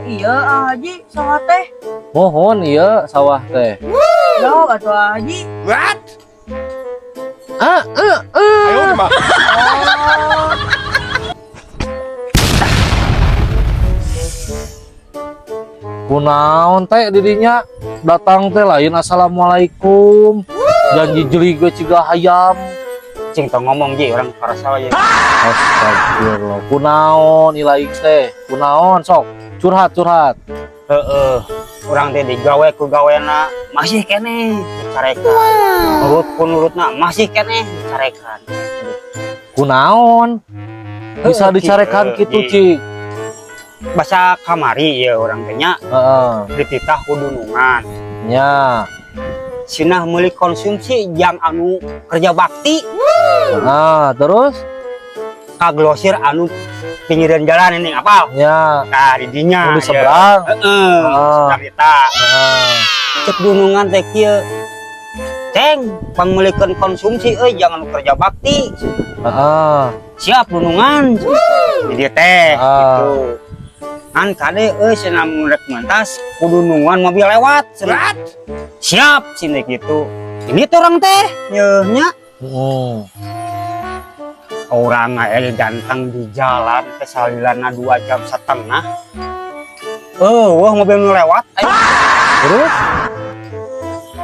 Iya Haji sawah teh. Mohon iya sawah teh. Jauh atuh Haji. What? Oh. Kunaon teh didinya datang teh lain assalamualaikum. Janji jeli gue ciga hayam. Cing tong ngomong ji orang parasal ya. Astagfirullah. Kunaon ilaing teh? Kunaon sok curhat. Orang teh digawe ku gawena masih kene dicarekan. Nurut ku nurutna masih kene dicarekan. Kunaon? Bisa dicarekan gitu, Cik. Bahasa kamari ya orang teh nya Heeh. dititah ku dunungan. Nya. Sinah meuli konsumsi yang anu kerja bakti. Nah, terus Kaglosir anu pinggiran jalan ini apal. nya Nah, di dinya. di seberang. Seberang eta. Cek dunungan teh kieu. Ceng, pamulikeun konsumsi euy jangan kerja bakti. Heeh. Siap dunungan. Jadi teh gitu. An kade euy cenah rek mentas kudu nungguan mobil lewat. Siap cine gitu. Ini tuh orang teh nya orang ganteng di jalan kesalilana 2,5 jam. Wah mobil nu lewat. Terus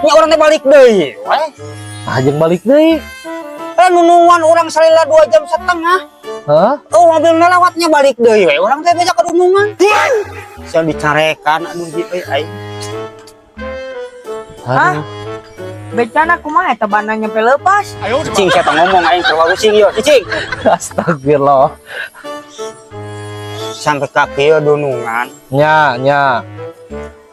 Nya orang teh balik deui. ajeng balik deui. Nunungan orang salila 2,5 jam. Hah? Oh mobilnya lewatnya balik deui we. Orang teh beja kedunungan. Saya dicarekan aduh euy aing. Aduh. Becana kumaha eta bana nyampe leupas. Cing saya teh ngomong aing keluar cing yo. Cing. Astagfirullah. Sampai ka kieu dunungan. Nya.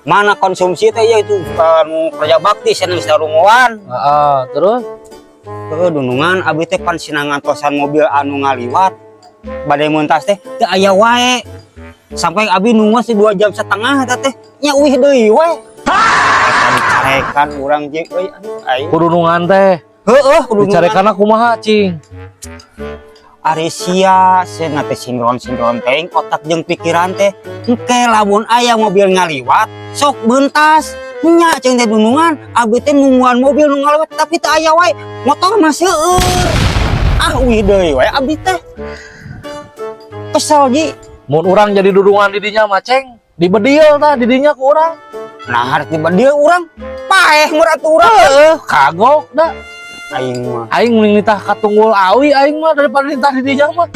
Mana konsumsi teh ya itu anu kerja bakti cenah geus darunguan. Heeh, terus Dunungan abi teh pan sinang ngantosan mobil anu ngaliwat. Bade muntas teh teu aya wae. Sampai abi nunggu si 2,5 jam eta teh nya uih deui we. Eta dicarekan urang je euy aduh aing. kudunungan teh Heeh, dicarekan kumaha, Cing? Ari sia cenah teh singron teh otak jeung pikiran teh engke lamun aya mobil ngaliwat sok bentas. Nya ceng teh dunungan abi teh nungguan mobil nu ngaliwat tapi teu aya wae. Motor mah seueur. Uih deui wae abi teh. Kesel ji. Mun urang jadi dudungan didinya mah, Ceng. Dibedil tah didinya ku urang. Nah harus dia urang paeh murat urang. Kagok dah. Aing mah Aing mending nitah katunggul awi aing mah daripada nitah didinya mah.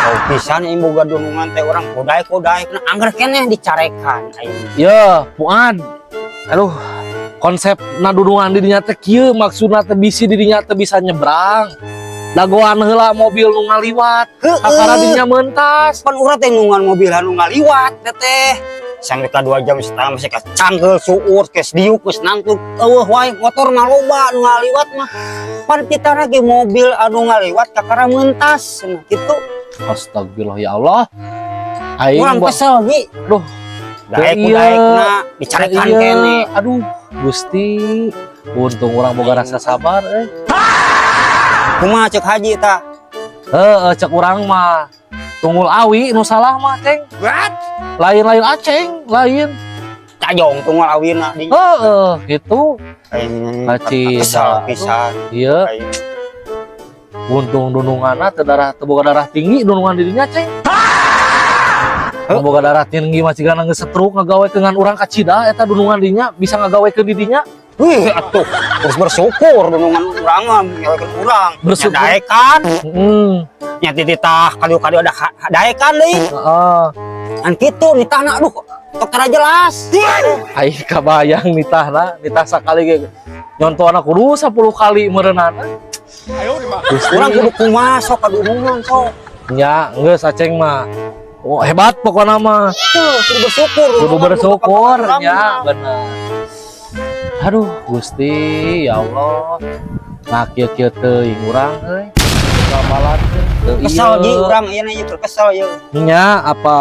tau pisan ieu boga dunungan teh urang koday nah angger keneh dicarekan aing. Ya, Fuad. Aduh, konsep na dudungan didinya teh kieu maksudna teh bisi didinya teh bisa nyebrang. Dagoan heula mobil nu ngaliwat. Kakara didinya mentas. Pan urang teh nungguan mobil anu ngaliwat teh. Sampai ka 2,5 jam masih ka canggel suur kes diuk geus nangtung. Eueuh wae motor mah loba anu ngaliwat mah. Pan kita lagi mobil anu ngaliwat kakara mentas cenah kitu. Astagfirullah ya Allah. Aing Urang kesel gi. Duh. Daek-daekna dicarekan kene. Aduh, Gusti. Untung orang boga rasa sabar Kumaha cek haji tah? Cek urang mah tunggul awi nu salah mah, Ceng. What? Lain-lain aceng, lain. Cajong tunggal awina di. Gitu. Laci. Kesal pisan. Iya, Aing. untung dununganna teu boga darah tinggi dunungan dirinya, Ceng. Boga darah tinggi masih gana geus setruk ngagawe dengan urang kacida eta dunungan dinya bisa ngagawe ke didinya. Wih, atuh terus bersyukur dunungan urang mah ngawekeun urang. Bersyukur. Daekan. Heeh. Nya titah kali-kali ada daekan deui. An kitu nitahna aduh dokter jelas. Aing kabayang nitahna, nitah sakali ge nyontona kudu 10 kali meureunana. Urang kudu kumaha sok ka dunungan sok. Nya, geus aceng mah. Oh, hebat pokoknya mah. Kudu bersyukur. Kudu bersyukur nya, bener. Aduh, Gusti, ya Allah. Nah, kieu-kieu teuing urang euy. Ramalan teu Kesel ji urang ieu nya kesel ieu. nya apa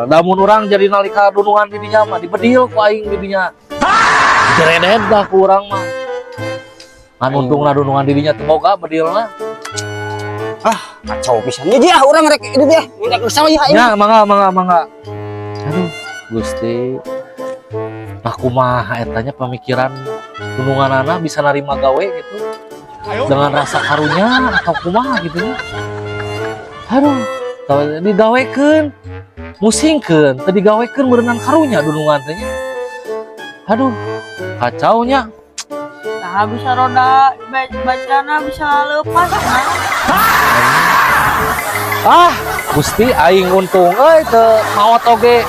damun urang jadi nalika dunungan didinya mah dibedil ku aing didinya. Jeredet dah ku urang mah. An untungna dunungan didinya teu boga bedilna. Kacau pisan. Ya urang rek itu teh. Minta kesel ya aing. Ya, mangga. Aduh, Gusti. Nah kumaha etanya pemikiran dununganana bisa narima gawe gitu dengan rasa karunya atau kumaha gitu ya. Aduh, teu digawekeun, musingkeun, teu digawekeun berenang karunya dunungan teh nya. Aduh, kacaunya. Nah bisa roda bacana bisa lepas nah. Ah, Gusti aing untung euy teu maot oge